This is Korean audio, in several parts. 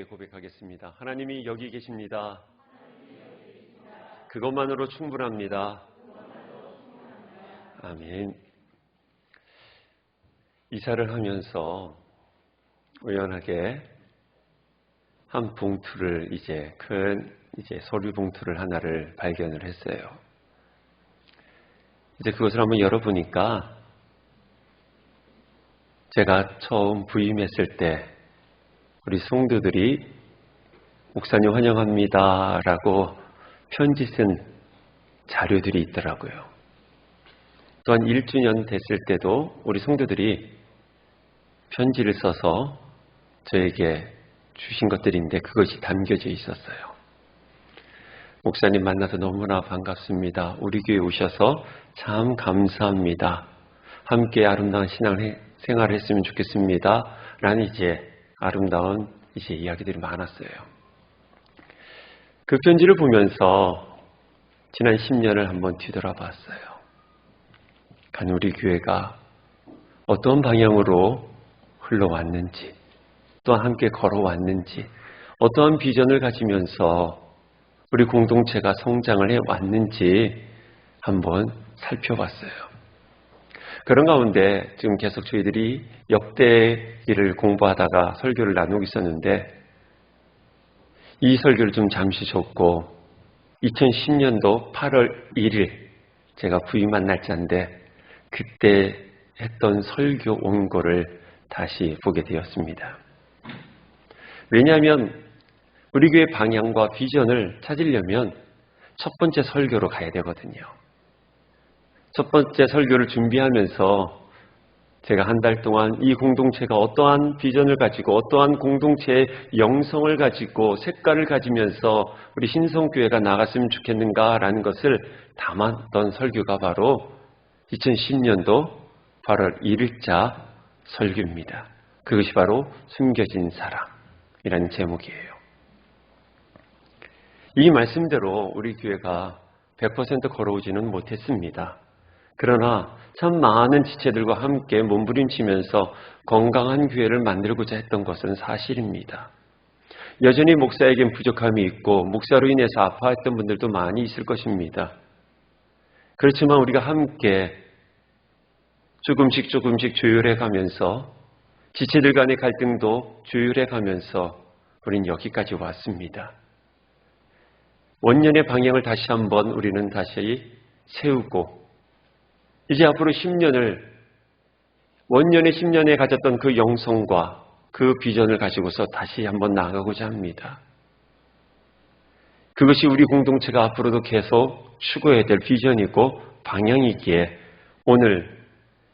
고백하겠습니다. 하나님이 여기 계십니다. 그것만으로 충분합니다. 아멘. 이사를 하면서 우연하게 한 봉투를 큰 서류 봉투를 하나를 발견을 했어요. 이제 그것을 한번 열어보니까 제가 처음 부임했을 때 우리 성도들이 목사님 환영합니다 라고 편지 쓴 자료들이 있더라고요. 또한 1주년 됐을 때도 우리 성도들이 편지를 써서 저에게 주신 것들인데 그것이 담겨져 있었어요. 목사님 만나서 너무나 반갑습니다. 우리 교회 오셔서 참 감사합니다. 함께 아름다운 신앙생활을 했으면 좋겠습니다. 라는 아름다운 이야기들이 많았어요. 그 편지를 보면서 지난 10년을 한번 뒤돌아봤어요. 간 우리 교회가 어떤 방향으로 흘러왔는지, 또한 함께 걸어왔는지, 어떠한 비전을 가지면서 우리 공동체가 성장을 해왔는지 한번 살펴봤어요. 그런 가운데 지금 계속 저희들이 역대기를 공부하다가 설교를 나누고 있었는데 이 설교를 좀 잠시 접고 2010년도 8월 1일 제가 부임한 날짜인데 그때 했던 설교 원고를 다시 보게 되었습니다. 왜냐하면 우리 교회 방향과 비전을 찾으려면 첫 번째 설교로 가야 되거든요. 첫 번째 설교를 준비하면서 제가 한 달 동안 이 공동체가 어떠한 비전을 가지고 어떠한 공동체의 영성을 가지고 색깔을 가지면서 우리 신성교회가 나갔으면 좋겠는가라는 것을 담았던 설교가 바로 2010년도 8월 1일자 설교입니다. 그것이 바로 숨겨진 사랑이라는 제목이에요. 이 말씀대로 우리 교회가 100% 걸어오지는 못했습니다. 그러나 참 많은 지체들과 함께 몸부림치면서 건강한 교회를 만들고자 했던 것은 사실입니다. 여전히 목사에겐 부족함이 있고 목사로 인해서 아파했던 분들도 많이 있을 것입니다. 그렇지만 우리가 함께 조금씩 조율해 가면서 지체들 간의 갈등도 조율해 가면서 우린 여기까지 왔습니다. 원년의 방향을 다시 한번 우리는 다시 세우고 이제 앞으로 10년을 원년의 10년에 가졌던 그 영성과 그 비전을 가지고서 다시 한번 나아가고자 합니다. 그것이 우리 공동체가 앞으로도 계속 추구해야 될 비전이고 방향이기에 오늘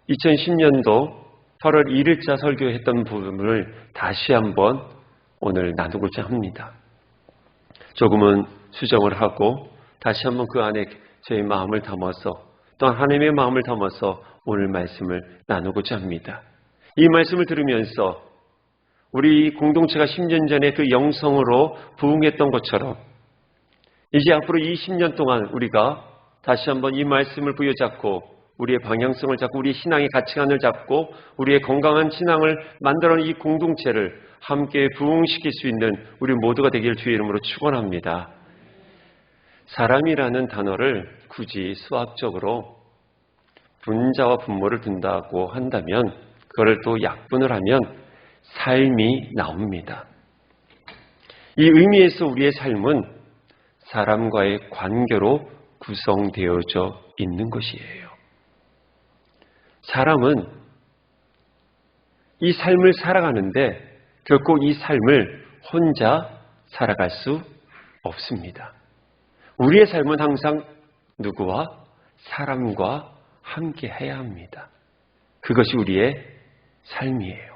2010년도 8월 1일자 설교했던 부분을 다시 한번 오늘 나누고자 합니다. 조금은 수정을 하고 다시 한번 그 안에 저희 마음을 담아서 또한 하나님의 마음을 담아서 오늘 말씀을 나누고자 합니다. 이 말씀을 들으면서 우리 공동체가 10년 전에 그 영성으로 부흥했던 것처럼 이제 앞으로 20년 동안 우리가 다시 한번 이 말씀을 부여잡고 우리의 방향성을 잡고 우리의 신앙의 가치관을 잡고 우리의 건강한 신앙을 만들어낸 이 공동체를 함께 부흥시킬 수 있는 우리 모두가 되기를 주의 이름으로 축원합니다. 사람이라는 단어를 굳이 수학적으로 분자와 분모를 둔다고 한다면 그걸 또 약분을 하면 삶이 나옵니다. 이 의미에서 우리의 삶은 사람과의 관계로 구성되어져 있는 것이에요. 사람은 이 삶을 살아가는데 결코 이 삶을 혼자 살아갈 수 없습니다. 우리의 삶은 항상 누구와 사람과 함께 해야 합니다. 그것이 우리의 삶이에요.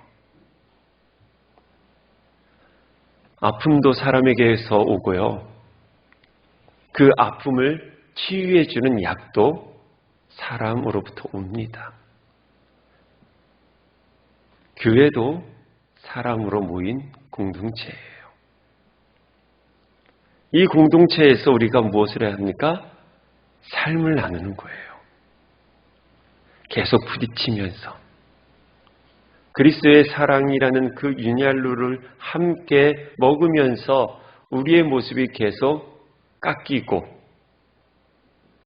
아픔도 사람에게서 오고요. 그 아픔을 치유해 주는 약도 사람으로부터 옵니다. 교회도 사람으로 모인 공동체예요. 이 공동체에서 우리가 무엇을 해야 합니까? 삶을 나누는 거예요. 계속 부딪히면서 그리스도의 사랑이라는 그 윤활유를 함께 먹으면서 우리의 모습이 계속 깎이고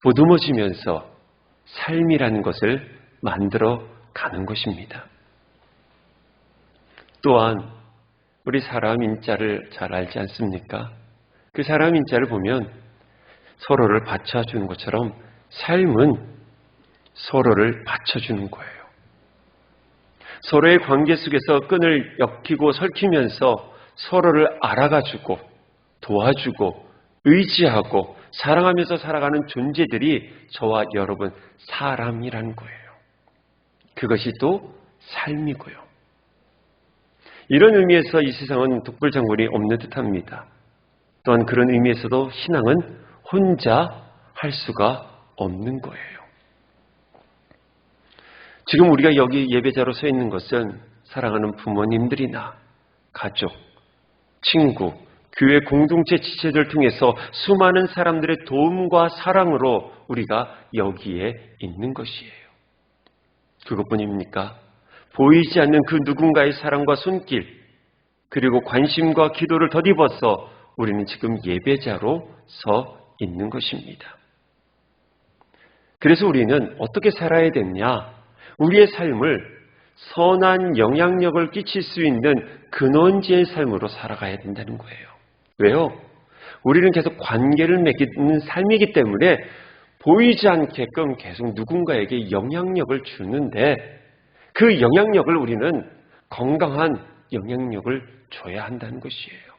보듬어지면서 삶이라는 것을 만들어 가는 것입니다. 또한 우리 사람 인자를 잘 알지 않습니까? 그 사람 인자를 보면 서로를 받쳐주는 것처럼 삶은 서로를 받쳐주는 거예요. 서로의 관계 속에서 끈을 엮이고 설키면서 서로를 알아가주고 도와주고 의지하고 사랑하면서 살아가는 존재들이 저와 여러분 사람이라는 거예요. 그것이 또 삶이고요. 이런 의미에서 이 세상은 독불장군이 없는 듯합니다. 또한 그런 의미에서도 신앙은 혼자 할 수가 없는 거예요. 지금 우리가 여기 예배자로 서 있는 것은 사랑하는 부모님들이나 가족, 친구, 교회 공동체 지체들 통해서 수많은 사람들의 도움과 사랑으로 우리가 여기에 있는 것이에요. 그것뿐입니까? 보이지 않는 그 누군가의 사랑과 손길, 그리고 관심과 기도를 덧입어서 우리는 지금 예배자로 서 있는 것입니다. 그래서 우리는 어떻게 살아야 되느냐? 우리의 삶을 선한 영향력을 끼칠 수 있는 근원지의 삶으로 살아가야 된다는 거예요. 왜요? 우리는 계속 관계를 맺는 삶이기 때문에 보이지 않게끔 계속 누군가에게 영향력을 주는데 그 영향력을 우리는 건강한 영향력을 줘야 한다는 것이에요.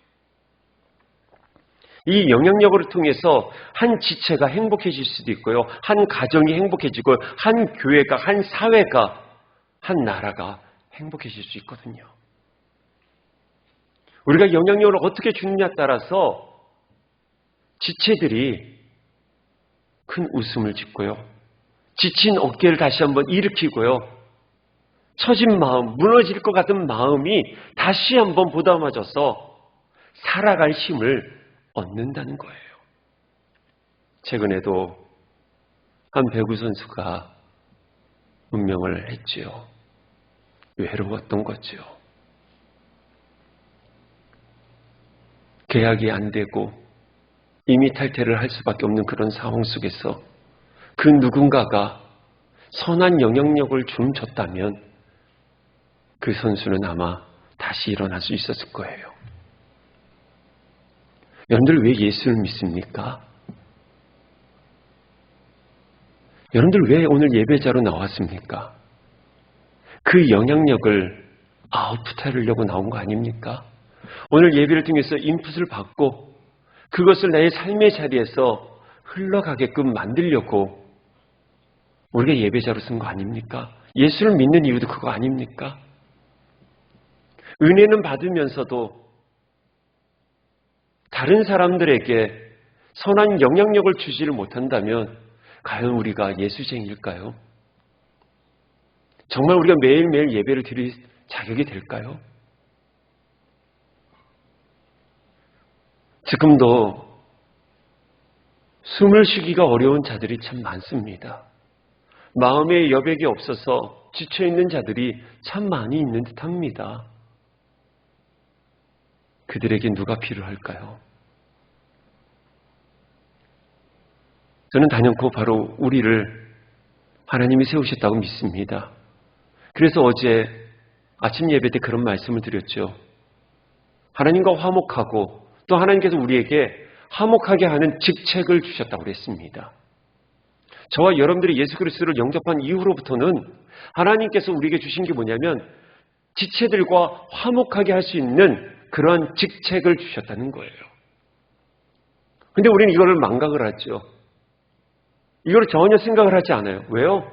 이 영향력을 통해서 한 지체가 행복해질 수도 있고요. 한 가정이 행복해지고 한 교회가, 한 사회가, 한 나라가 행복해질 수 있거든요. 우리가 영향력을 어떻게 주느냐에 따라서 지체들이 큰 웃음을 짓고요. 지친 어깨를 다시 한번 일으키고요. 처진 마음, 무너질 것 같은 마음이 다시 한번 보담아져서 살아갈 힘을 얻는다는 거예요. 최근에도 한 배구 선수가 운명을 했지요. 외로웠던 거죠. 계약이 안 되고 이미 탈퇴를 할 수밖에 없는 그런 상황 속에서 그 누군가가 선한 영향력을 좀 줬다면 그 선수는 아마 다시 일어날 수 있었을 거예요. 여러분들 왜 예수를 믿습니까? 여러분들 왜 오늘 예배자로 나왔습니까? 그 영향력을 아웃풋하려고 나온 거 아닙니까? 오늘 예배를 통해서 인풋을 받고 그것을 나의 삶의 자리에서 흘러가게끔 만들려고 우리가 예배자로 쓴 거 아닙니까? 예수를 믿는 이유도 그거 아닙니까? 은혜는 받으면서도 다른 사람들에게 선한 영향력을 주지를 못한다면 과연 우리가 예수쟁일까요? 정말 우리가 매일매일 예배를 드릴 자격이 될까요? 지금도 숨을 쉬기가 어려운 자들이 참 많습니다. 마음의 여백이 없어서 지쳐있는 자들이 참 많이 있는 듯합니다. 그들에게 누가 필요할까요? 저는 단연코 바로 우리를 하나님이 세우셨다고 믿습니다. 그래서 어제 아침 예배 때 그런 말씀을 드렸죠. 하나님과 화목하고 또 하나님께서 우리에게 화목하게 하는 직책을 주셨다고 그랬습니다. 저와 여러분들이 예수 그리스도를 영접한 이후로부터는 하나님께서 우리에게 주신 게 뭐냐면 지체들과 화목하게 할 수 있는 그러한 직책을 주셨다는 거예요. 근데 우리는 이거를 망각을 하죠. 이걸 전혀 생각을 하지 않아요. 왜요?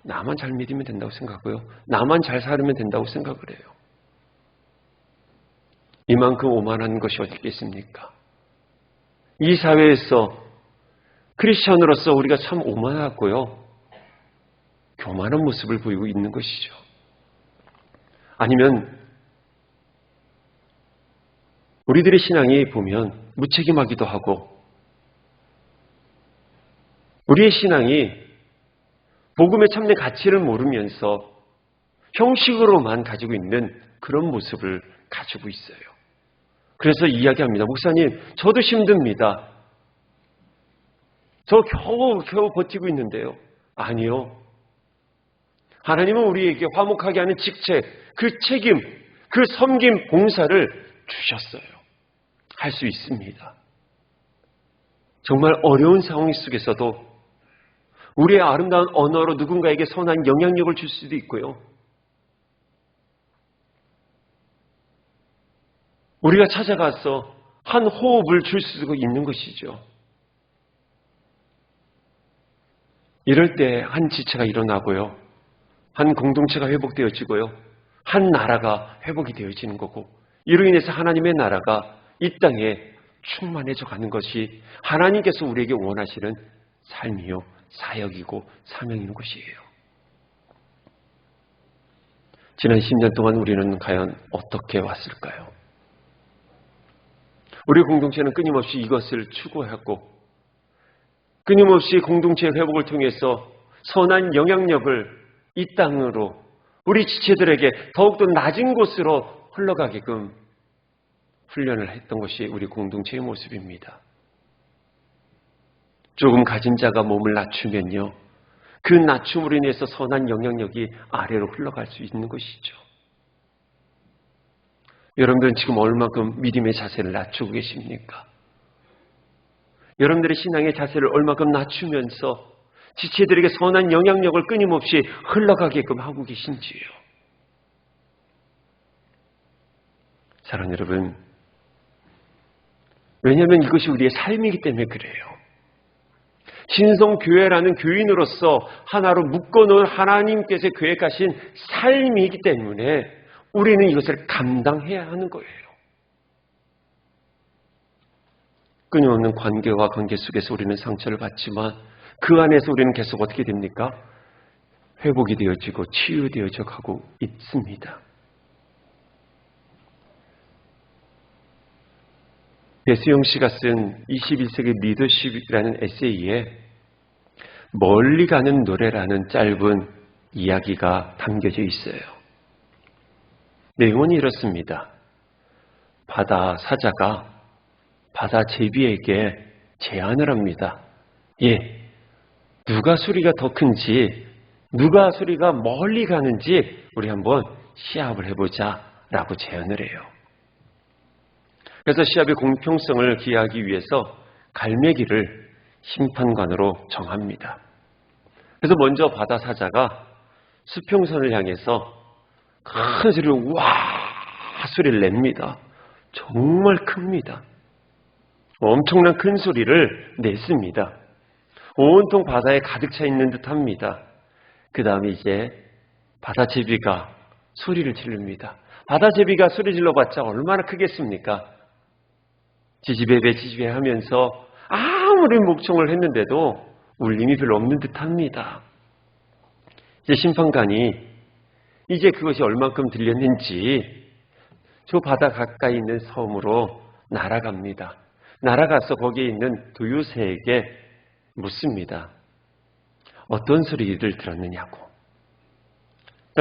나만 잘 믿으면 된다고 생각하고요. 나만 잘 살면 된다고 생각을 해요. 이만큼 오만한 것이 어디 있겠습니까? 이 사회에서 크리스천으로서 우리가 참 오만하고요. 교만한 모습을 보이고 있는 것이죠. 아니면 우리들의 신앙이 보면 무책임하기도 하고 우리의 신앙이 복음의 참된 가치를 모르면서 형식으로만 가지고 있는 그런 모습을 가지고 있어요. 그래서 이야기합니다. 목사님, 저도 힘듭니다. 저 겨우 버티고 있는데요. 아니요. 하나님은 우리에게 화목하게 하는 직책, 그 책임, 그 섬김, 봉사를 주셨어요. 할 수 있습니다. 정말 어려운 상황 속에서도 우리의 아름다운 언어로 누군가에게 선한 영향력을 줄 수도 있고요. 우리가 찾아가서 한 호흡을 줄 수도 있는 것이죠. 이럴 때 한 지체가 일어나고요. 한 공동체가 회복되어지고요. 한 나라가 회복이 되어지는 거고, 이로 인해서 하나님의 나라가 이 땅에 충만해져 가는 것이 하나님께서 우리에게 원하시는 삶이요, 사역이고 사명인 것이에요. 지난 10년 동안 우리는 과연 어떻게 왔을까요? 우리 공동체는 끊임없이 이것을 추구하고 끊임없이 공동체의 회복을 통해서 선한 영향력을 이 땅으로 우리 지체들에게 더욱더 낮은 곳으로 흘러가게끔 훈련을 했던 것이 우리 공동체의 모습입니다. 조금 가진 자가 몸을 낮추면요, 그 낮춤으로 인해서 선한 영향력이 아래로 흘러갈 수 있는 것이죠. 여러분들은 지금 얼마큼 믿음의 자세를 낮추고 계십니까? 여러분들의 신앙의 자세를 얼마큼 낮추면서 지체들에게 선한 영향력을 끊임없이 흘러가게끔 하고 계신지요? 사랑하는 여러분, 왜냐하면 이것이 우리의 삶이기 때문에 그래요. 신성교회라는 교인으로서 하나로 묶어놓은 하나님께서 계획하신 삶이기 때문에 우리는 이것을 감당해야 하는 거예요. 끊임없는 관계와 관계 속에서 우리는 상처를 받지만 그 안에서 우리는 계속 어떻게 됩니까? 회복이 되어지고 치유되어져 가고 있습니다. 배수영 씨가 쓴 21세기 리더십이라는 에세이에 멀리 가는 노래라는 짧은 이야기가 담겨져 있어요. 내용은 이렇습니다. 바다 사자가 바다 제비에게 제안을 합니다. 누가 소리가 더 큰지, 누가 소리가 멀리 가는지 우리 한번 시합을 해보자 라고 제안을 해요. 그래서 시합의 공평성을 기하기 위해서 갈매기를 심판관으로 정합니다. 그래서 먼저 바다 사자가 수평선을 향해서 큰 소리로 와 소리를 냅니다. 정말 큽니다. 엄청난 큰 소리를 냈습니다. 온통 바다에 가득 차 있는 듯 합니다. 그 다음에 이제 바다제비가 소리를 지릅니다. 바다제비가 소리 질러봤자 얼마나 크겠습니까? 지지배배 지지배 하면서 아무리 목청을 했는데도 울림이 별로 없는 듯 합니다. 이제 심판관이 이제 그것이 얼만큼 들렸는지 저 바다 가까이 있는 섬으로 날아갑니다. 날아가서 거기에 있는 두유새에게 묻습니다. 어떤 소리를 들었느냐고.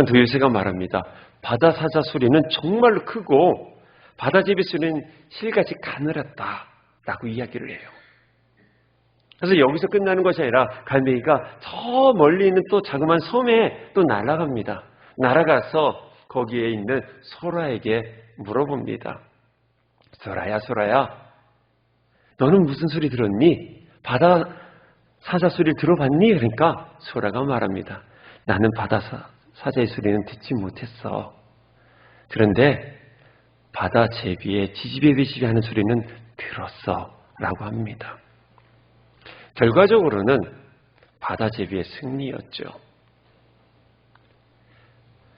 두유새가 말합니다. 바다 사자 소리는 정말로 크고 바다제비 소리는 실같이 가늘었다라고 이야기를 해요. 그래서 여기서 끝나는 것이 아니라 갈매기가 저 멀리 있는 또 자그마한 섬에 또 날아갑니다. 날아가서 거기에 있는 소라에게 물어봅니다. 소라야, 소라야, 너는 무슨 소리 들었니? 바다 사자 소리를 들어봤니? 그러니까 소라가 말합니다. 나는 바다 사자의 소리는 듣지 못했어. 그런데 바다 제비의 지지배배지배 하는 소리는 들었어 라고 합니다. 결과적으로는 바다 제비의 승리였죠.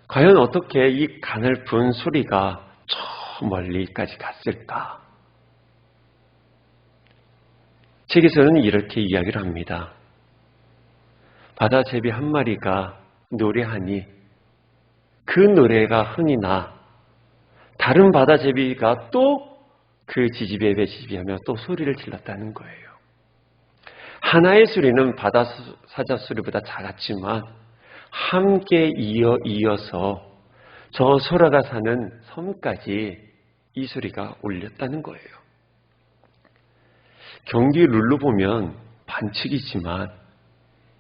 과연 어떻게 이 가늘픈 소리가 저 멀리까지 갔을까? 책에서는 이렇게 이야기를 합니다. 바다 제비 한 마리가 노래하니 그 노래가 흥이 나 다른 바다 제비가 또 그 지지배배 지지배하며 또 소리를 질렀다는 거예요. 하나의 소리는 바다 사자 소리보다 작았지만 함께 이어서 저 소라가 사는 섬까지 이 소리가 울렸다는 거예요. 경기 룰로 보면 반칙이지만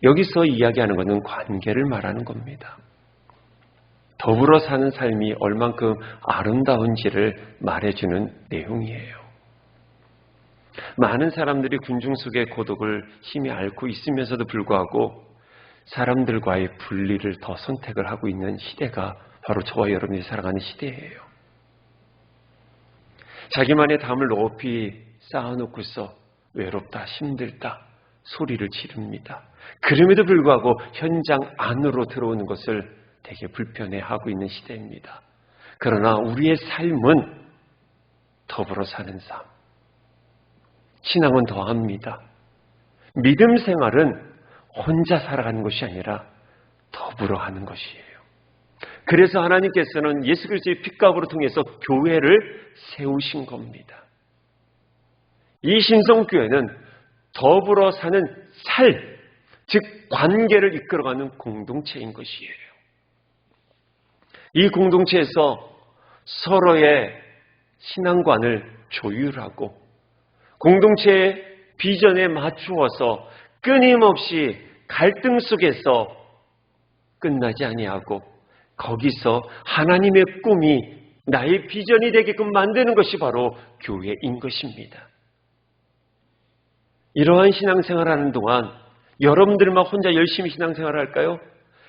여기서 이야기하는 것은 관계를 말하는 겁니다. 더불어 사는 삶이 얼만큼 아름다운지를 말해주는 내용이에요. 많은 사람들이 군중 속의 고독을 심히 앓고 있으면서도 불구하고 사람들과의 분리를 더 선택을 하고 있는 시대가 바로 저와 여러분이 살아가는 시대예요. 자기만의 담을 높이 쌓아놓고서 외롭다, 힘들다 소리를 지릅니다. 그럼에도 불구하고 현장 안으로 들어오는 것을 되게 불편해하고 있는 시대입니다. 그러나 우리의 삶은 더불어 사는 삶. 신앙은 더합니다. 믿음 생활은 혼자 살아가는 것이 아니라 더불어 하는 것이에요. 그래서 하나님께서는 예수 그리스도의 핏값으로 통해서 교회를 세우신 겁니다. 이 신성교회는 더불어 사는 삶, 즉 관계를 이끌어가는 공동체인 것이에요. 이 공동체에서 서로의 신앙관을 조율하고 공동체의 비전에 맞추어서 끊임없이 갈등 속에서 끝나지 아니하고 거기서 하나님의 꿈이 나의 비전이 되게끔 만드는 것이 바로 교회인 것입니다. 이러한 신앙생활을 하는 동안 여러분들만 혼자 열심히 신앙생활을 할까요?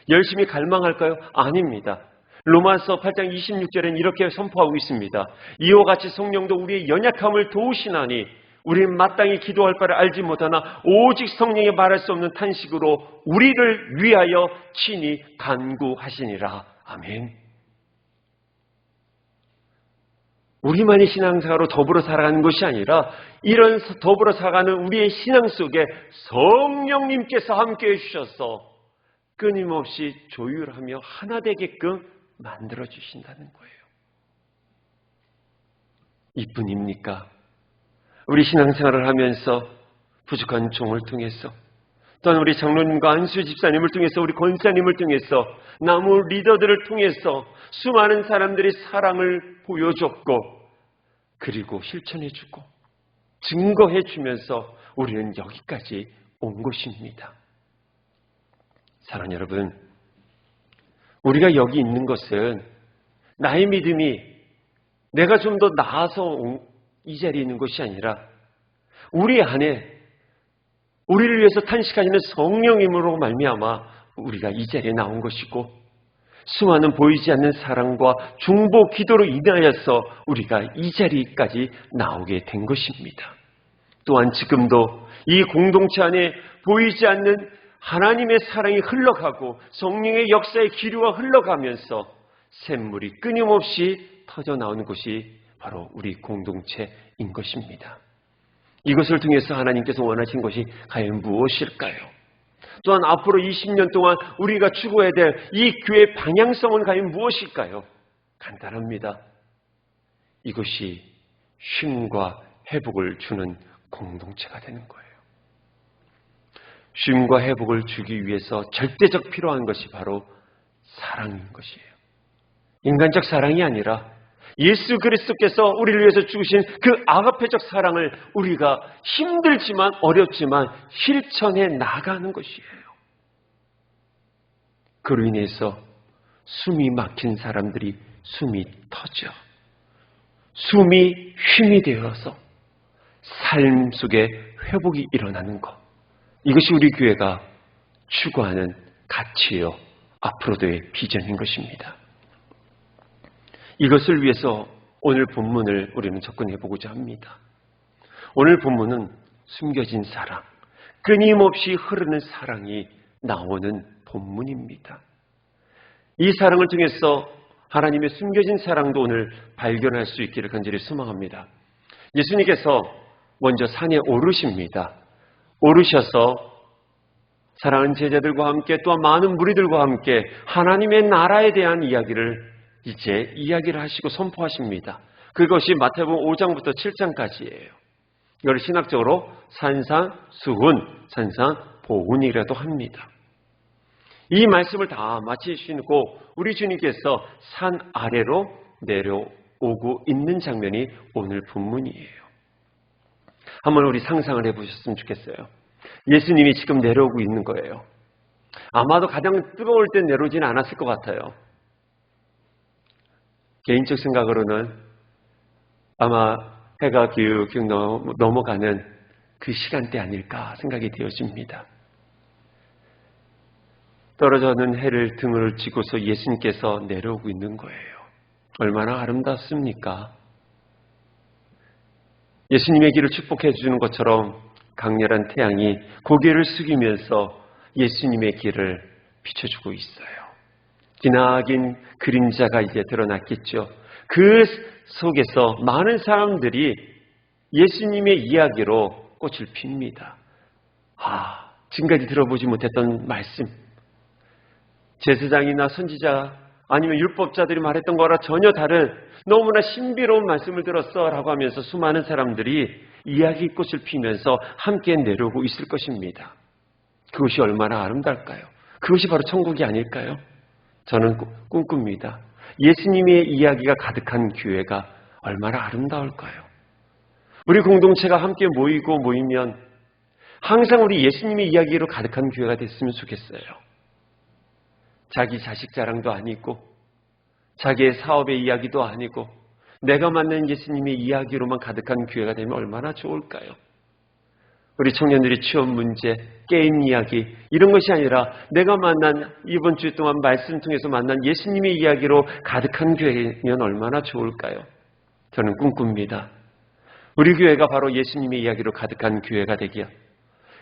열심히 갈망할까요? 아닙니다. 로마서 8장 26절에는 이렇게 선포하고 있습니다. 이와 같이 성령도 우리의 연약함을 도우시나니 우리는 마땅히 기도할 바를 알지 못하나 오직 성령이 말할 수 없는 탄식으로 우리를 위하여 친히 간구하시니라. 아멘. 우리만이 신앙생활로 더불어 살아가는 것이 아니라 이런 더불어 살아가는 우리의 신앙 속에 성령님께서 함께해 주셔서 끊임없이 조율하며 하나 되게끔 만들어 주신다는 거예요. 이뿐입니까? 우리 신앙생활을 하면서 부족한 종을 통해서 또는 우리 장로님과 안수 집사님을 통해서 우리 권사님을 통해서 나무 리더들을 통해서 수많은 사람들이 사랑을 보여줬고 그리고 실천해주고 증거해주면서 우리는 여기까지 온 것입니다. 사랑하는 여러분, 우리가 여기 있는 것은 나의 믿음이 내가 좀 더 나아서 이 자리에 있는 것이 아니라 우리 안에 우리를 위해서 탄식하시는 성령님으로 말미암아 우리가 이 자리에 나온 것이고 수많은 보이지 않는 사랑과 중보 기도로 인하여서 우리가 이 자리까지 나오게 된 것입니다. 또한 지금도 이 공동체 안에 보이지 않는 하나님의 사랑이 흘러가고 성령의 역사의 기류가 흘러가면서 샘물이 끊임없이 터져 나오는 것이 바로 우리 공동체인 것입니다. 이것을 통해서 하나님께서 원하신 것이 과연 무엇일까요? 또한 앞으로 20년 동안 우리가 추구해야 될 이 교회의 방향성은 과연 무엇일까요? 간단합니다. 이것이 쉼과 회복을 주는 공동체가 되는 거예요. 쉼과 회복을 주기 위해서 절대적 필요한 것이 바로 사랑인 것이에요. 인간적 사랑이 아니라 예수 그리스도께서 우리를 위해서 주신 그 아가페적 사랑을 우리가 힘들지만 어렵지만 실천해 나가는 것이에요. 그로 인해서 숨이 막힌 사람들이 숨이 터져 숨이 쉼이 되어서 삶 속에 회복이 일어나는 것, 이것이 우리 교회가 추구하는 가치요 앞으로도의 비전인 것입니다. 이것을 위해서 오늘 본문을 우리는 접근해 보고자 합니다. 오늘 본문은 숨겨진 사랑, 끊임없이 흐르는 사랑이 나오는 본문입니다. 이 사랑을 통해서 하나님의 숨겨진 사랑도 오늘 발견할 수 있기를 간절히 소망합니다. 예수님께서 먼저 산에 오르십니다. 오르셔서 사랑하는 제자들과 함께 또한 많은 무리들과 함께 하나님의 나라에 대한 이야기를 이제 이야기를 하시고 선포하십니다. 그것이 마태복음 5장부터 7장까지예요. 이걸 신학적으로 산상수훈, 산상보훈이라도 합니다. 이 말씀을 다 마치시고 우리 주님께서 산 아래로 내려오고 있는 장면이 오늘 본문이에요. 한번 우리 상상을 해보셨으면 좋겠어요. 예수님이 지금 내려오고 있는 거예요. 아마도 가장 뜨거울 때 내려오지는 않았을 것 같아요. 개인적 생각으로는 아마 해가 기울기울 넘어가는 그 시간대 아닐까 생각이 되어집니다. 떨어져는 해를 등을 쥐고서 예수님께서 내려오고 있는 거예요. 얼마나 아름답습니까? 예수님의 길을 축복해 주는 것처럼 강렬한 태양이 고개를 숙이면서 예수님의 길을 비춰주고 있어요. 기나긴 그림자가 이제 드러났겠죠. 그 속에서 많은 사람들이 예수님의 이야기로 꽃을 핍니다. 지금까지 들어보지 못했던 말씀, 제사장이나 선지자 아니면 율법자들이 말했던 거랑 전혀 다른 너무나 신비로운 말씀을 들었어 라고 하면서 수많은 사람들이 이야기 꽃을 피면서 함께 내려오고 있을 것입니다. 그것이 얼마나 아름다울까요? 그것이 바로 천국이 아닐까요? 저는 꿈꿉니다. 예수님의 이야기가 가득한 교회가 얼마나 아름다울까요? 우리 공동체가 함께 모이면 항상 우리 예수님의 이야기로 가득한 교회가 됐으면 좋겠어요. 자기 자식 자랑도 아니고 자기의 사업의 이야기도 아니고 내가 만난 예수님의 이야기로만 가득한 교회가 되면 얼마나 좋을까요? 우리 청년들이 취업 문제, 게임 이야기 이런 것이 아니라 내가 만난 이번 주 동안 말씀 통해서 만난 예수님의 이야기로 가득한 교회면 얼마나 좋을까요? 저는 꿈꿉니다. 우리 교회가 바로 예수님의 이야기로 가득한 교회가 되기야.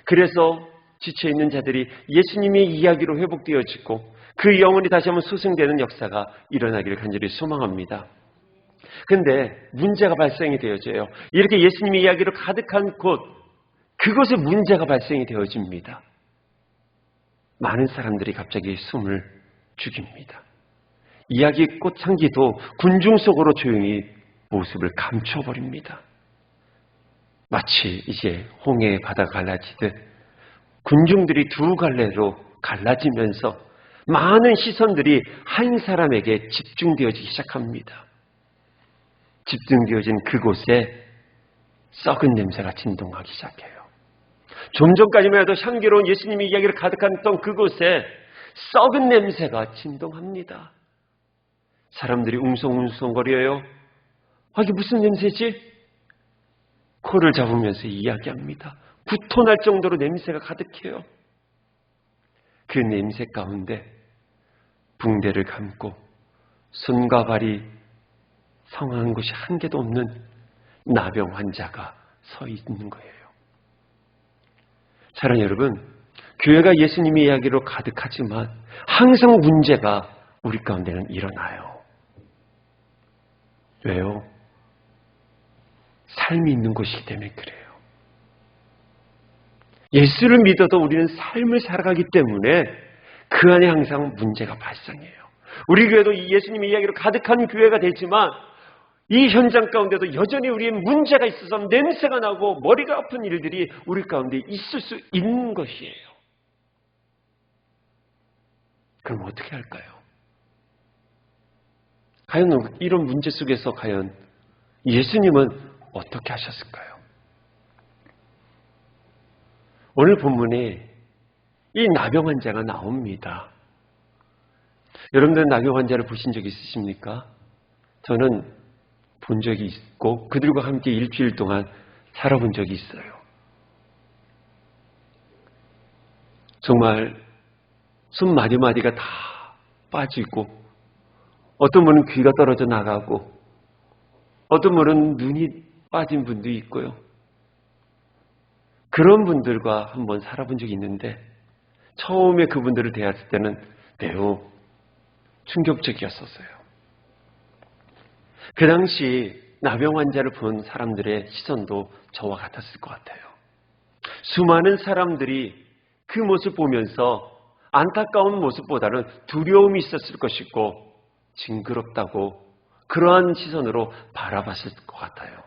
그래서 지쳐있는 자들이 예수님의 이야기로 회복되어지고 그 영혼이 다시 한번 소생되는 역사가 일어나기를 간절히 소망합니다. 근데 문제가 발생이 되어져요. 이렇게 예수님의 이야기로 가득한 곳, 그곳에 문제가 발생이 되어집니다. 많은 사람들이 갑자기 숨을 죽입니다. 이야기 꽃향기도 군중 속으로 조용히 모습을 감춰버립니다. 마치 이제 홍해의 바다가 갈라지듯 군중들이 두 갈래로 갈라지면서 많은 시선들이 한 사람에게 집중되어지기 시작합니다. 집중되어진 그곳에 썩은 냄새가 진동하기 시작해요. 좀 전까지만 해도 향기로운 예수님의 이야기를 가득했던 그곳에 썩은 냄새가 진동합니다. 사람들이 웅성웅성거려요. 이게 무슨 냄새지? 코를 잡으면서 이야기합니다. 구토날 정도로 냄새가 가득해요. 그 냄새 가운데 붕대를 감고 손과 발이 성한 곳이 한 개도 없는 나병 환자가 서 있는 거예요. 사랑하는 여러분, 교회가 예수님의 이야기로 가득하지만 항상 문제가 우리 가운데는 일어나요. 왜요? 삶이 있는 곳이기 때문에 그래요. 예수를 믿어도 우리는 삶을 살아가기 때문에 그 안에 항상 문제가 발생해요. 우리 교회도 이 예수님의 이야기로 가득한 교회가 되지만 이 현장 가운데도 여전히 우리의 문제가 있어서 냄새가 나고 머리가 아픈 일들이 우리 가운데 있을 수 있는 것이에요. 그럼 어떻게 할까요? 과연 이런 문제 속에서 과연 예수님은 어떻게 하셨을까요? 오늘 본문에 이 나병 환자가 나옵니다. 여러분들 나병 환자를 보신 적 있으십니까? 저는 본 적이 있고 그들과 함께 일주일 동안 살아본 적이 있어요. 정말 손 마디마디가 다 빠지고 어떤 분은 귀가 떨어져 나가고 어떤 분은 눈이 빠진 분도 있고요. 그런 분들과 한번 살아본 적이 있는데 처음에 그분들을 대했을 때는 매우 충격적이었었어요. 그 당시 나병 환자를 본 사람들의 시선도 저와 같았을 것 같아요. 수많은 사람들이 그 모습 보면서 안타까운 모습보다는 두려움이 있었을 것이고 징그럽다고 그러한 시선으로 바라봤을 것 같아요.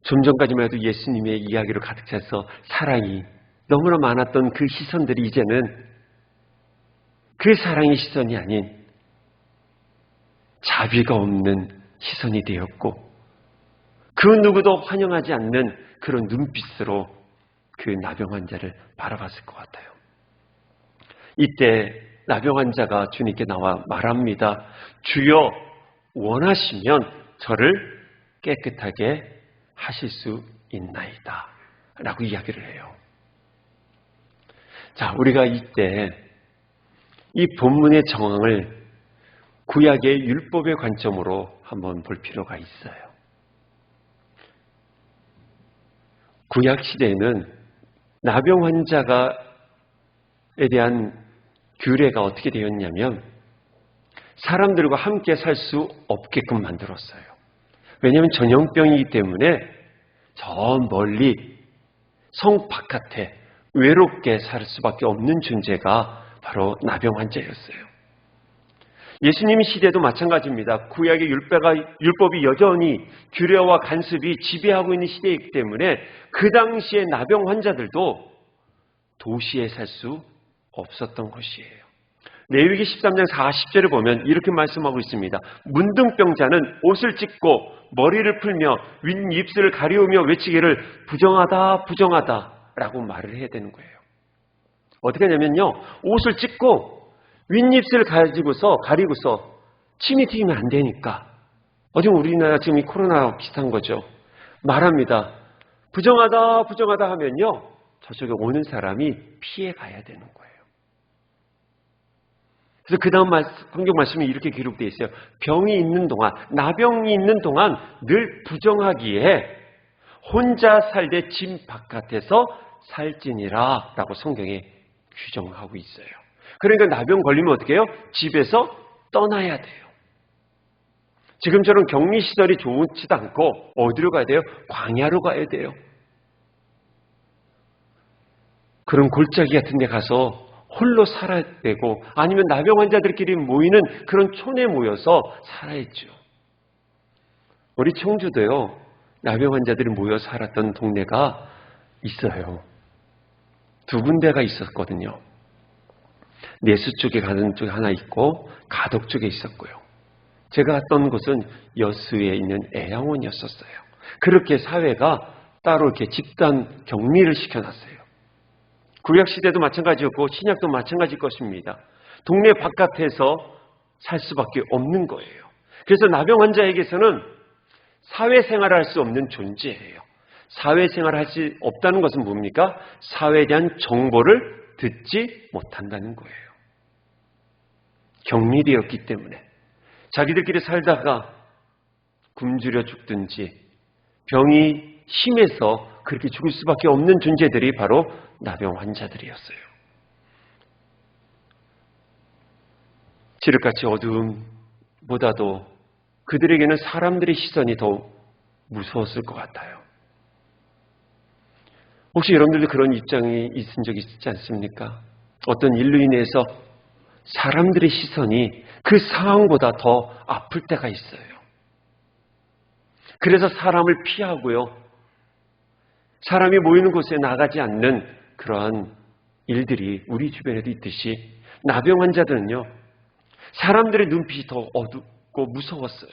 좀 전까지만 해도 예수님의 이야기로 가득 차서 사랑이 너무나 많았던 그 시선들이 이제는 그 사랑의 시선이 아닌 자비가 없는 시선이 되었고 그 누구도 환영하지 않는 그런 눈빛으로 그 나병 환자를 바라봤을 것 같아요. 이때 나병 환자가 주님께 나와 말합니다. 주여 원하시면 저를 깨끗하게 하실 수 있나이다 라고 이야기를 해요. 자, 우리가 이때 이 본문의 정황을 구약의 율법의 관점으로 한번 볼 필요가 있어요. 구약 시대에는 나병 환자에 대한 규례가 어떻게 되었냐면 사람들과 함께 살 수 없게끔 만들었어요. 왜냐하면 전염병이기 때문에 저 멀리 성 바깥에 외롭게 살 수밖에 없는 존재가 바로 나병 환자였어요. 예수님 시대도 마찬가지입니다. 구약의 율법이 여전히 규례와 간섭이 지배하고 있는 시대이기 때문에 그 당시에 나병 환자들도 도시에 살 수 없었던 것이에요. 레위기 13장 40절을 보면 이렇게 말씀하고 있습니다. 문둥병자는 옷을 찢고 머리를 풀며 윗입술을 가리우며 외치기를 부정하다 부정하다 라고 말을 해야 되는 거예요. 어떻게 하냐면요, 옷을 찢고 윗입술을 가리고서 침이 튀기면 안 되니까 어쩌면 우리나라 지금 이 코로나와 비슷한 거죠. 말합니다. 부정하다 부정하다 하면요 저쪽에 오는 사람이 피해 가야 되는 거예요. 그래서 그 다음 성경 말씀이 이렇게 기록되어 있어요. 병이 있는 동안, 나병이 있는 동안 늘 부정하기에 혼자 살되 집 바깥에서 살지니라 라고 성경에 규정하고 있어요. 그러니까 나병 걸리면 어떻게 해요? 집에서 떠나야 돼요. 지금처럼 격리시설이 좋지도 않고 어디로 가야 돼요? 광야로 가야 돼요. 그런 골짜기 같은 데 가서 홀로 살아야 되고 아니면 나병 환자들끼리 모이는 그런 촌에 모여서 살아야죠. 우리 청주도요. 나병 환자들이 모여 살았던 동네가 있어요. 두 군데가 있었거든요. 내수 쪽에 가는 쪽에 하나 있고 가덕 쪽에 있었고요. 제가 갔던 곳은 여수에 있는 애양원이었었어요. 그렇게 사회가 따로 이렇게 집단 격리를 시켜놨어요. 구약시대도 마찬가지였고 신약도 마찬가지일 것입니다. 동네 바깥에서 살 수밖에 없는 거예요. 그래서 나병 환자에게서는 사회생활을 할 수 없는 존재예요. 사회생활을 할 수 없다는 것은 뭡니까? 사회에 대한 정보를 듣지 못한다는 거예요. 격리되었기 때문에 자기들끼리 살다가 굶주려 죽든지 병이 심해서 그렇게 죽을 수밖에 없는 존재들이 바로 나병 환자들이었어요. 칠흑같이 어두움보다도 그들에게는 사람들의 시선이 더 무서웠을 것 같아요. 혹시 여러분들도 그런 입장이 있은 적이 있지 않습니까? 어떤 일로 인해서 사람들의 시선이 그 상황보다 더 아플 때가 있어요. 그래서 사람을 피하고요. 사람이 모이는 곳에 나가지 않는 그러한 일들이 우리 주변에도 있듯이 나병 환자들은요. 사람들의 눈빛이 더 어둡고 무서웠어요.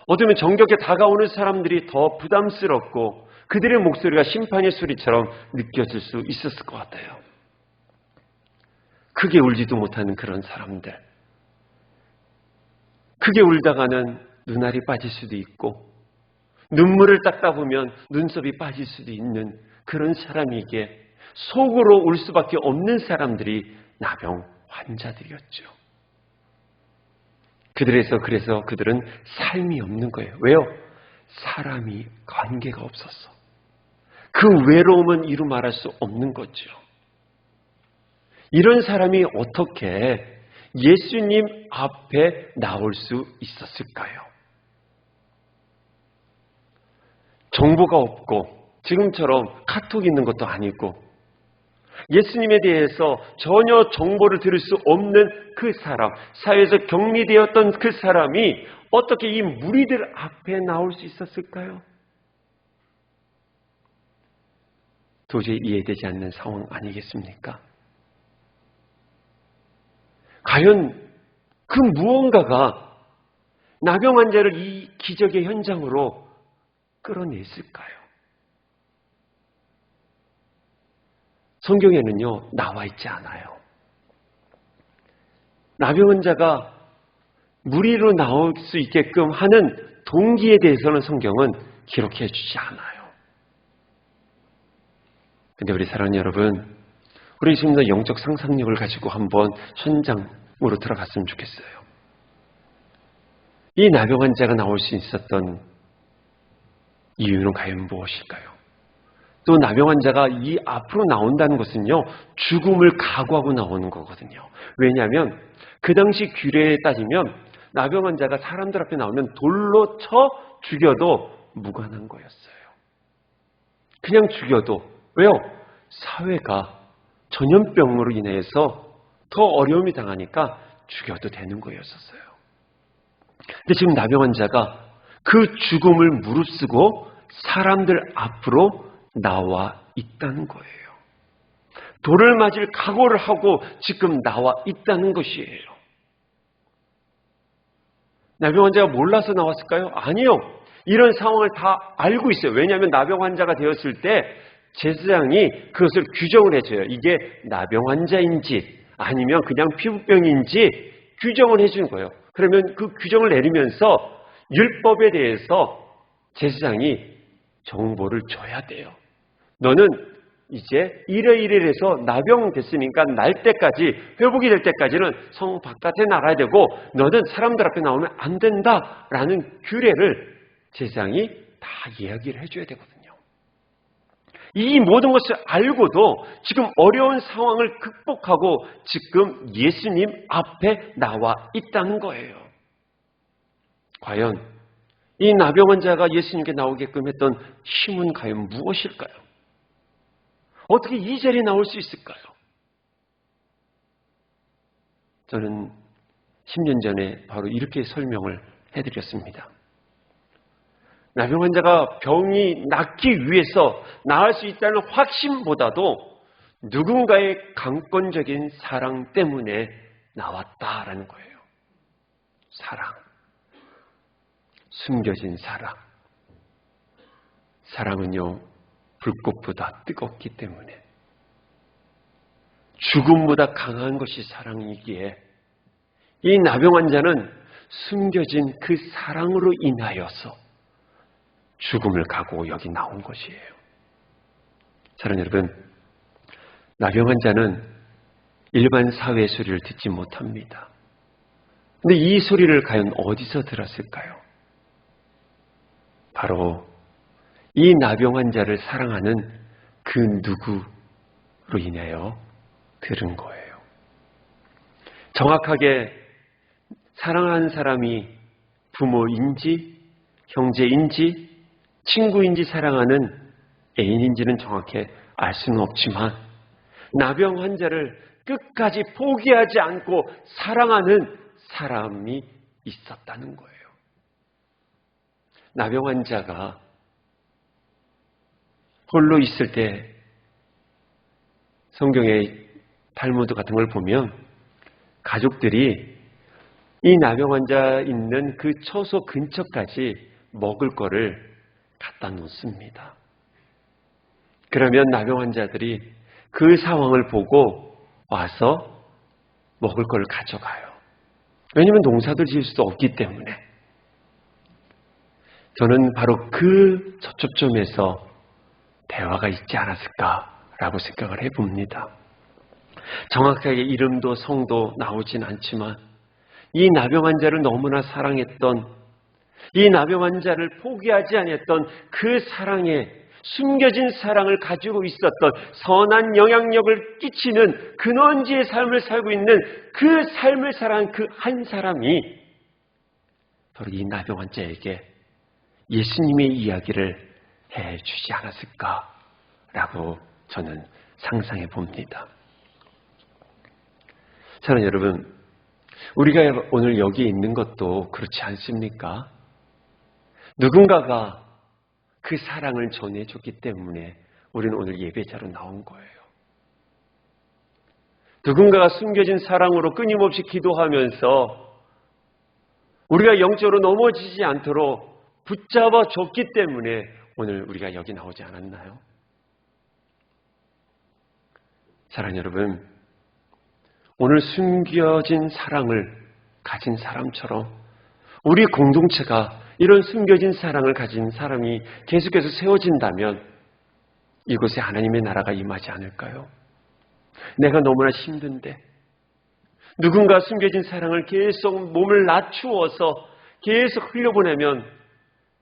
어쩌면 정겹게 다가오는 사람들이 더 부담스럽고 그들의 목소리가 심판의 소리처럼 느껴질 수 있었을 것 같아요. 크게 울지도 못하는 그런 사람들. 크게 울다가는 눈알이 빠질 수도 있고 눈물을 닦다 보면 눈썹이 빠질 수도 있는 그런 사람에게 속으로 울 수밖에 없는 사람들이 나병 환자들이었죠. 그래서 그들은 삶이 없는 거예요. 왜요? 사람이 관계가 없었어. 그 외로움은 이루 말할 수 없는 거죠. 이런 사람이 어떻게 예수님 앞에 나올 수 있었을까요? 정보가 없고 지금처럼 카톡이 있는 것도 아니고 예수님에 대해서 전혀 정보를 들을 수 없는 그 사람, 사회에서 격리되었던 그 사람이 어떻게 이 무리들 앞에 나올 수 있었을까요? 도저히 이해되지 않는 상황 아니겠습니까? 과연 그 무언가가 나병 환자를 이 기적의 현장으로 끌어냈을까요? 성경에는요, 나와 있지 않아요. 나병 환자가 무리로 나올 수 있게끔 하는 동기에 대해서는 성경은 기록해 주지 않아요. 근데 우리 사랑하는 여러분, 우리 지금 영적 상상력을 가지고 한번 현장으로 들어갔으면 좋겠어요. 이 나병 환자가 나올 수 있었던 이유는 과연 무엇일까요? 또 나병 환자가 이 앞으로 나온다는 것은요, 죽음을 각오하고 나오는 거거든요. 왜냐하면 그 당시 규례에 따지면 나병 환자가 사람들 앞에 나오면 돌로 쳐 죽여도 무관한 거였어요. 그냥 죽여도. 왜요? 사회가 전염병으로 인해서 더 어려움이 당하니까 죽여도 되는 거였었어요. 근데 지금 나병 환자가 그 죽음을 무릅쓰고 사람들 앞으로 나와 있다는 거예요. 돌을 맞을 각오를 하고 지금 나와 있다는 것이에요. 나병 환자가 몰라서 나왔을까요? 아니요. 이런 상황을 다 알고 있어요. 왜냐하면 나병 환자가 되었을 때 제사장이 그것을 규정을 해줘요. 이게 나병 환자인지 아니면 그냥 피부병인지 규정을 해주는 거예요. 그러면 그 규정을 내리면서 율법에 대해서 제사장이 정보를 줘야 돼요. 너는 이제 이래서 나병 됐으니까 날 때까지, 회복이 될 때까지는 성 바깥에 나가야 되고 너는 사람들 앞에 나오면 안 된다라는 규례를 제사장이 다 이야기를 해줘야 되거든요. 이 모든 것을 알고도 지금 어려운 상황을 극복하고 지금 예수님 앞에 나와 있다는 거예요. 과연 이 나병 환자가 예수님께 나오게끔 했던 힘은 과연 무엇일까요? 어떻게 이 자리에 나올 수 있을까요? 저는 10년 전에 바로 이렇게 설명을 해드렸습니다. 나병 환자가 병이 낫기 위해서 나을 수 있다는 확신보다도 누군가의 강권적인 사랑 때문에 나왔다라는 거예요. 사랑. 숨겨진 사랑. 사랑은요, 불꽃보다 뜨겁기 때문에 죽음보다 강한 것이 사랑이기에 이 나병 환자는 숨겨진 그 사랑으로 인하여서 죽음을 각오하고 여기 나온 것이에요. 사랑하는 여러분, 나병 환자는 일반 사회의 소리를 듣지 못합니다. 근데 이 소리를 과연 어디서 들었을까요? 바로 이 나병 환자를 사랑하는 그 누구로 인하여 들은 거예요. 정확하게 사랑하는 사람이 부모인지 형제인지 친구인지 사랑하는 애인인지는 정확히 알 수는 없지만 나병 환자를 끝까지 포기하지 않고 사랑하는 사람이 있었다는 거예요. 나병 환자가 홀로 있을 때 성경의 탈무드 같은 걸 보면 가족들이 이 나병 환자 있는 그 처소 근처까지 먹을 거를 갖다 놓습니다. 그러면 나병 환자들이 그 상황을 보고 와서 먹을 걸 가져가요. 왜냐하면 농사를 지을 수 없기 때문에. 저는 바로 그 접촉점에서 대화가 있지 않았을까라고 생각을 해봅니다. 정확하게 이름도 성도 나오진 않지만 이 나병 환자를 너무나 사랑했던, 이 나병 환자를 포기하지 않았던 그 사랑에, 숨겨진 사랑을 가지고 있었던, 선한 영향력을 끼치는 근원지의 삶을 살고 있는 그 삶을 살아간 그 한 사람이 바로 이 나병 환자에게 예수님의 이야기를 해주지 않았을까라고 저는 상상해 봅니다. 사랑하는 여러분, 우리가 오늘 여기에 있는 것도 그렇지 않습니까? 누군가가 그 사랑을 전해줬기 때문에 우리는 오늘 예배자로 나온 거예요. 누군가가 숨겨진 사랑으로 끊임없이 기도하면서 우리가 영적으로 넘어지지 않도록 붙잡아 줬기 때문에 오늘 우리가 여기 나오지 않았나요? 사랑하는 여러분, 오늘 숨겨진 사랑을 가진 사람처럼 우리 공동체가 이런 숨겨진 사랑을 가진 사람이 계속해서 세워진다면 이곳에 하나님의 나라가 임하지 않을까요? 내가 너무나 힘든데 누군가 숨겨진 사랑을 계속 몸을 낮추어서 계속 흘려보내면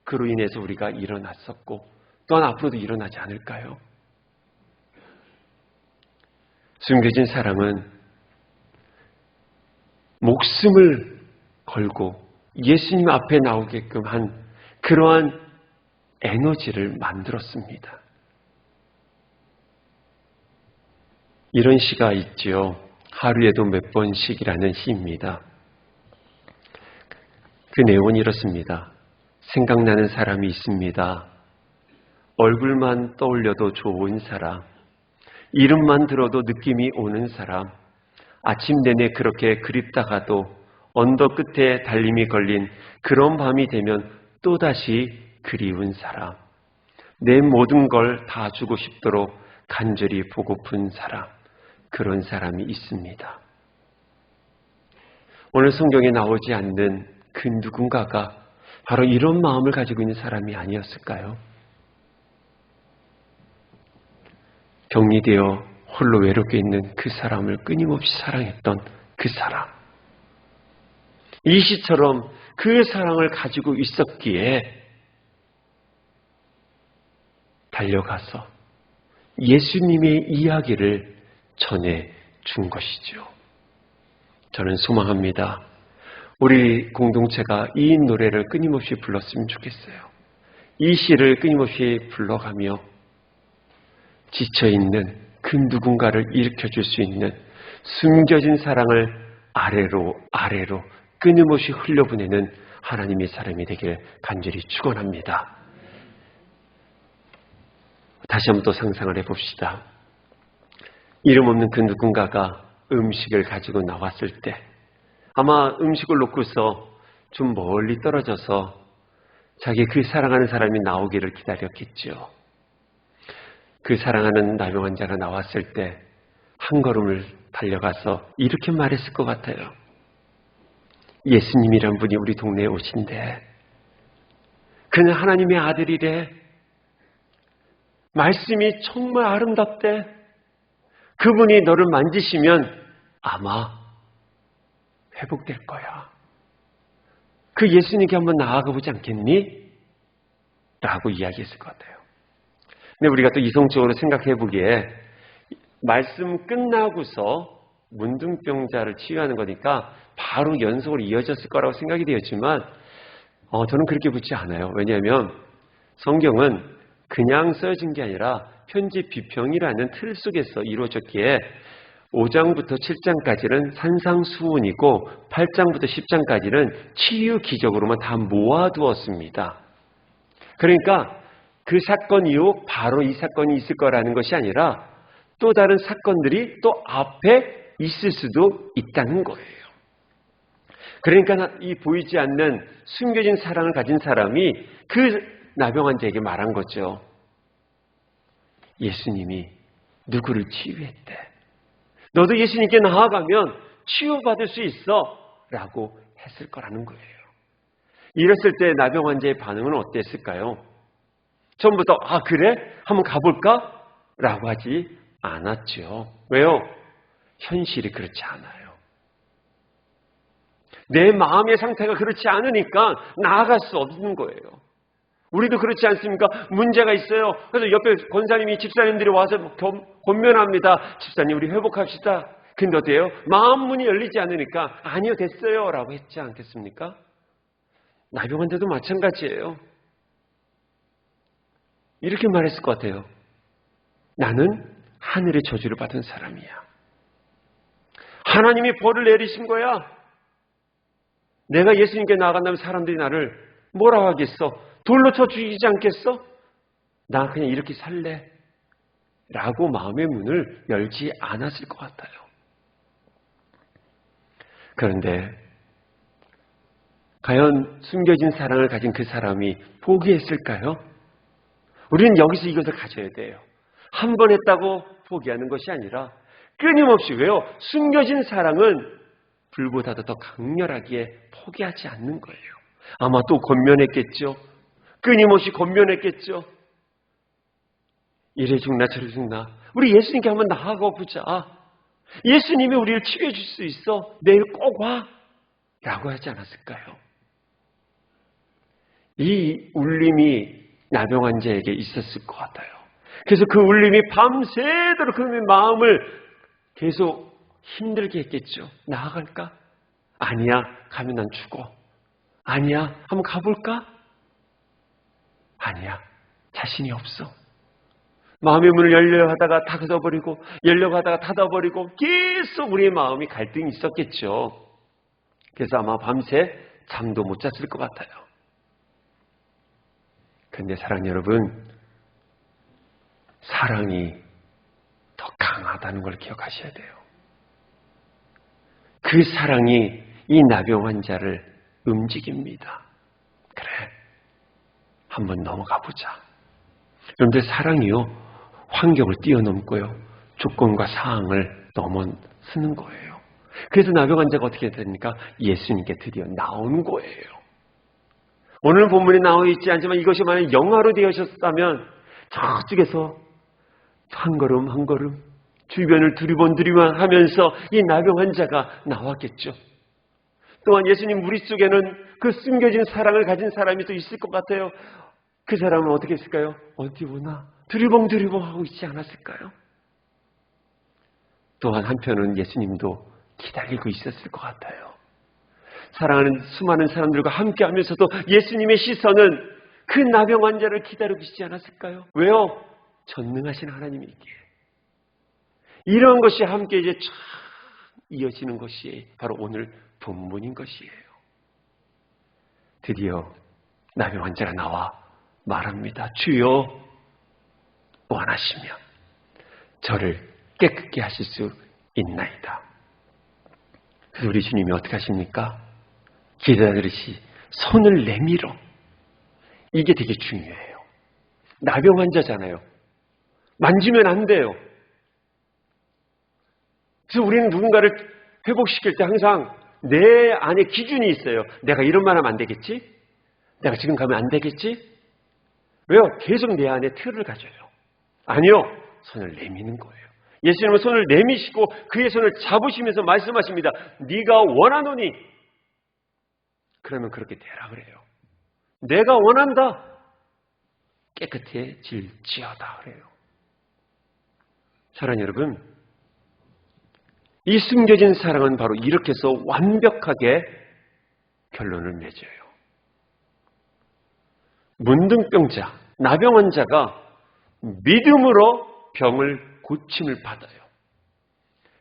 그로 인해서 우리가 일어났었고 또한 앞으로도 일어나지 않을까요? 숨겨진 사랑은 목숨을 걸고 예수님 앞에 나오게끔 한 그러한 에너지를 만들었습니다. 이런 시가 있지요. 하루에도 몇 번씩이라는 시입니다. 그 내용은 이렇습니다. 생각나는 사람이 있습니다. 얼굴만 떠올려도 좋은 사람, 이름만 들어도 느낌이 오는 사람, 아침 내내 그렇게 그립다가도 언덕 끝에 달림이 걸린 그런 밤이 되면 또다시 그리운 사람, 내 모든 걸 다 주고 싶도록 간절히 보고픈 사람, 그런 사람이 있습니다. 오늘 성경에 나오지 않는 그 누군가가 바로 이런 마음을 가지고 있는 사람이 아니었을까요? 격리되어 홀로 외롭게 있는 그 사람을 끊임없이 사랑했던 그 사람. 이 시처럼 그 사랑을 가지고 있었기에 달려가서 예수님의 이야기를 전해 준 것이죠. 저는 소망합니다. 우리 공동체가 이 노래를 끊임없이 불렀으면 좋겠어요. 이 시를 끊임없이 불러가며 지쳐있는 그 누군가를 일으켜줄 수 있는 숨겨진 사랑을 아래로 끊임없이 흘려보내는 하나님의 사람이 되길 간절히 축원합니다. 다시 한번 또 상상을 해봅시다. 이름 없는 그 누군가가 음식을 가지고 나왔을 때 아마 음식을 놓고서 좀 멀리 떨어져서 자기 그 사랑하는 사람이 나오기를 기다렸겠죠. 그 사랑하는 나병 환자가 나왔을 때 한 걸음을 달려가서 이렇게 말했을 것 같아요. 예수님이란 분이 우리 동네에 오신대. 그는 하나님의 아들이래. 말씀이 정말 아름답대. 그분이 너를 만지시면 아마 회복될 거야. 그 예수님께 한번 나아가 보지 않겠니? 라고 이야기했을 것 같아요. 근데 우리가 또 이성적으로 생각해 보기에 말씀 끝나고서 문둥병자를 치유하는 거니까 바로 연속으로 이어졌을 거라고 생각이 되었지만 저는 그렇게 보지 않아요. 왜냐하면 성경은 그냥 써진 게 아니라 편지 비평이라는 틀 속에서 이루어졌기에 5장부터 7장까지는 산상수훈이고 8장부터 10장까지는 치유 기적으로만 다 모아두었습니다. 그러니까 그 사건 이후 바로 이 사건이 있을 거라는 것이 아니라 또 다른 사건들이 또 앞에 있을 수도 있다는 거예요. 그러니까 이 보이지 않는 숨겨진 사랑을 가진 사람이 그 나병 환자에게 말한 거죠. 예수님이 누구를 치유했대. 너도 예수님께 나아가면 치유받을 수 있어 라고 했을 거라는 거예요. 이랬을 때 나병 환자의 반응은 어땠을까요? 처음부터 그래? 한번 가볼까? 라고 하지 않았죠. 왜요? 현실이 그렇지 않아요. 내 마음의 상태가 그렇지 않으니까 나아갈 수 없는 거예요. 우리도 그렇지 않습니까? 문제가 있어요. 그래서 옆에 권사님이 집사님들이 와서 권면합니다. 집사님 우리 회복합시다. 근데 어때요? 마음 문이 열리지 않으니까 아니요 됐어요 라고 했지 않겠습니까? 나병 환자도 마찬가지예요. 이렇게 말했을 것 같아요. 나는 하늘의 저주를 받은 사람이야. 하나님이 벌을 내리신 거야. 내가 예수님께 나아간다면 사람들이 나를 뭐라고 하겠어? 돌로 쳐 죽이지 않겠어? 나 그냥 이렇게 살래. 라고 마음의 문을 열지 않았을 것 같아요. 그런데 과연 숨겨진 사랑을 가진 그 사람이 포기했을까요? 우리는 여기서 이것을 가져야 돼요. 한 번 했다고 포기하는 것이 아니라 끊임없이, 왜요? 숨겨진 사랑은 불보다도 더 강렬하기에 포기하지 않는 거예요. 아마 또 권면했겠죠. 끊임없이 권면했겠죠. 이래 죽나 저래 죽나 우리 예수님께 한번 나아가 보자. 예수님이 우리를 치유해 줄 수 있어. 내일 꼭 와. 라고 하지 않았을까요? 이 울림이 나병 환자에게 있었을 것 같아요. 그래서 그 울림이 밤새도록 그의 마음을 계속 힘들게 했겠죠. 나아갈까? 아니야. 가면 난 죽어. 아니야. 한번 가볼까? 아니야. 자신이 없어. 마음의 문을 열려고 하다가 닫아버리고 열려고 하다가 닫아버리고 계속 우리의 마음이 갈등이 있었겠죠. 그래서 아마 밤새 잠도 못 잤을 것 같아요. 그런데 사랑 여러분, 사랑이 더 강하다는 걸 기억하셔야 돼요. 그 사랑이 이 나병 환자를 움직입니다. 그래, 한번 넘어가 보자. 그런데 사랑이요, 환경을 뛰어넘고요, 조건과 사항을 넘어서는 거예요. 그래서 나병 환자가 어떻게 됩니까? 예수님께 드디어 나온 거예요. 오늘 본문에 나와 있지 않지만 이것이 만약 영화로 되어졌다면 저쪽에서 한 걸음 한 걸음 주변을 두리번 하면서 이 나병 환자가 나왔겠죠. 또한 예수님 무리 속에는 그 숨겨진 사랑을 가진 사람이 또 있을 것 같아요. 그 사람은 어떻게 했을까요? 어디 보나 두리번 하고 있지 않았을까요? 또한 한편은 예수님도 기다리고 있었을 것 같아요. 사랑하는 수많은 사람들과 함께 하면서도 예수님의 시선은 그 나병 환자를 기다리고 있지 않았을까요? 왜요? 전능하신 하나님이기에. 이런 것이 함께 이제 쫙 이어지는 것이 바로 오늘 본문인 것이에요. 드디어 나병 환자가 나와 말합니다. 주여, 원하시면 저를 깨끗게 하실 수 있나이다. 그래서 우리 주님이 어떻게 하십니까? 기다리듯이 손을 내밀어. 이게 되게 중요해요. 나병 환자잖아요. 만지면 안 돼요. 그래서 우리는 누군가를 회복시킬 때 항상 내 안에 기준이 있어요. 내가 이런 말 하면 안 되겠지? 내가 지금 가면 안 되겠지? 왜요? 계속 내 안에 틀을 가져요. 아니요. 손을 내미는 거예요. 예수님은 손을 내미시고 그의 손을 잡으시면서 말씀하십니다. 네가 원하노니 그러면 그렇게 되라 그래요. 내가 원한다. 깨끗해질지어다 그래요. 사랑하는 여러분, 이 숨겨진 사랑은 바로 이렇게 해서 완벽하게 결론을 맺어요. 문둥병자, 나병 환자가 믿음으로 병을 고침을 받아요.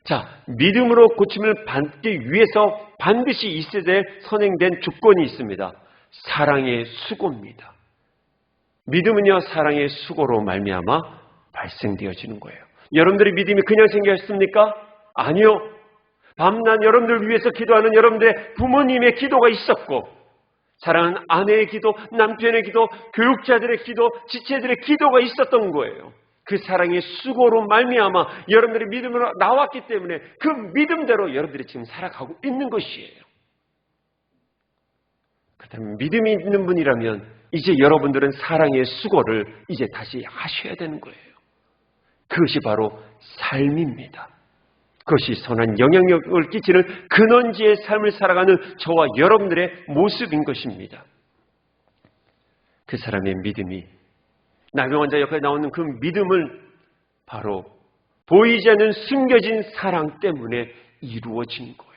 자, 믿음으로 고침을 받기 위해서 반드시 있어야 될 선행된 조건이 있습니다. 사랑의 수고입니다. 믿음은요, 사랑의 수고로 말미암아 발생되어지는 거예요. 여러분들의 믿음이 그냥 생겼습니까? 아니요. 밤낮 여러분들을 위해서 기도하는 여러분들의 부모님의 기도가 있었고, 사랑하는 아내의 기도, 남편의 기도, 교육자들의 기도, 지체들의 기도가 있었던 거예요. 그 사랑의 수고로 말미암아 여러분들의 믿음으로 나왔기 때문에 그 믿음대로 여러분들이 지금 살아가고 있는 것이에요. 그렇다면 믿음이 있는 분이라면 이제 여러분들은 사랑의 수고를 이제 다시 하셔야 되는 거예요. 그것이 바로 삶입니다. 그것이 선한 영향력을 끼치는 근원지의 삶을 살아가는 저와 여러분들의 모습인 것입니다. 그 사람의 믿음이 나병 환자 옆에 나오는 그 믿음을 바로 보이지 않는 숨겨진 사랑 때문에 이루어진 거예요.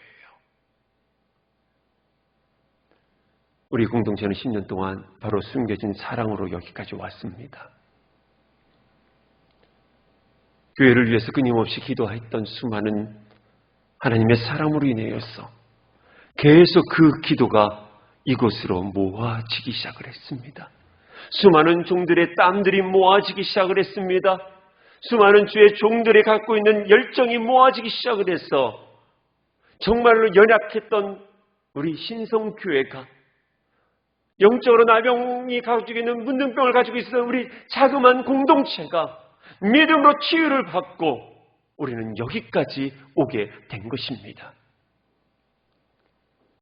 우리 공동체는 10년 동안 바로 숨겨진 사랑으로 여기까지 왔습니다. 교회를 위해서 끊임없이 기도했던 수많은 하나님의 사랑으로 인하여서 계속 그 기도가 이곳으로 모아지기 시작을 했습니다. 수많은 종들의 땀들이 모아지기 시작을 했습니다. 수많은 주의 종들이 갖고 있는 열정이 모아지기 시작을 해서 정말로 연약했던 우리 신성교회가 영적으로 나병이 가지고 있는 문둥병을 가지고 있었던 우리 자그마한 공동체가 믿음으로 치유를 받고 우리는 여기까지 오게 된 것입니다.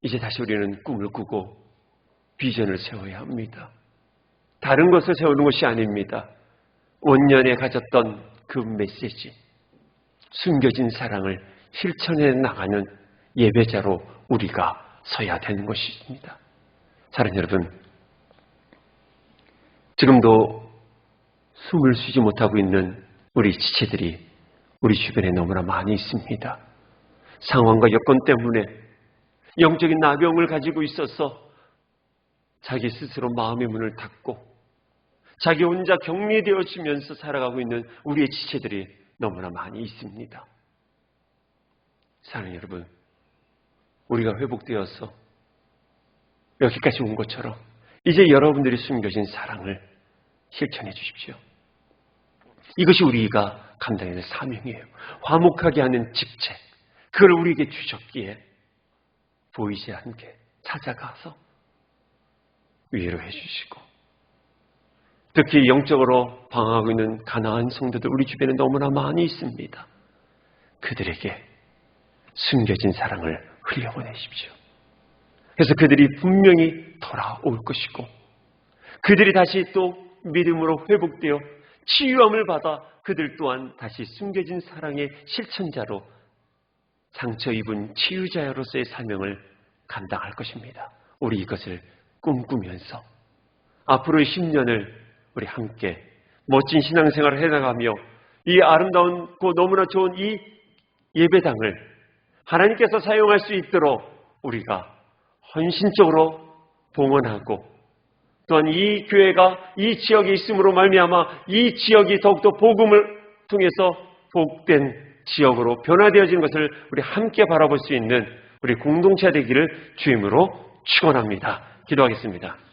이제 다시 우리는 꿈을 꾸고 비전을 세워야 합니다. 다른 것을 세우는 것이 아닙니다. 원년에 가졌던 그 메시지, 숨겨진 사랑을 실천해 나가는 예배자로 우리가 서야 되는 것입니다. 사랑하는 여러분, 지금도 숨을 쉬지 못하고 있는 우리 지체들이 우리 주변에 너무나 많이 있습니다. 상황과 여건 때문에 영적인 나병을 가지고 있어서 자기 스스로 마음의 문을 닫고 자기 혼자 격리되어지면서 살아가고 있는 우리의 지체들이 너무나 많이 있습니다. 사랑하는 여러분, 우리가 회복되어서 여기까지 온 것처럼 이제 여러분들이 숨겨진 사랑을 실천해 주십시오. 이것이 우리가 감당해야 될 사명이에요. 화목하게 하는 집체, 그걸 우리에게 주셨기에 보이지 않게 찾아가서 위로해 주시고, 특히 영적으로 방황하고 있는 가난한 성도들 우리 주변에 너무나 많이 있습니다. 그들에게 숨겨진 사랑을 흘려보내십시오. 그래서 그들이 분명히 돌아올 것이고 그들이 다시 또 믿음으로 회복되어 치유함을 받아 그들 또한 다시 숨겨진 사랑의 실천자로 상처 입은 치유자로서의 사명을 감당할 것입니다. 우리 이것을 꿈꾸면서 앞으로의 10년을 우리 함께 멋진 신앙생활을 해나가며 이 아름다운고 너무나 좋은 이 예배당을 하나님께서 사용할 수 있도록 우리가 헌신적으로 봉헌하고 또한 이 교회가 이 지역에 있음으로 말미암아 이 지역이 더욱더 복음을 통해서 복된 지역으로 변화되어지는 것을 우리 함께 바라볼 수 있는 우리 공동체 되기를 주임으로 축원합니다. 기도하겠습니다.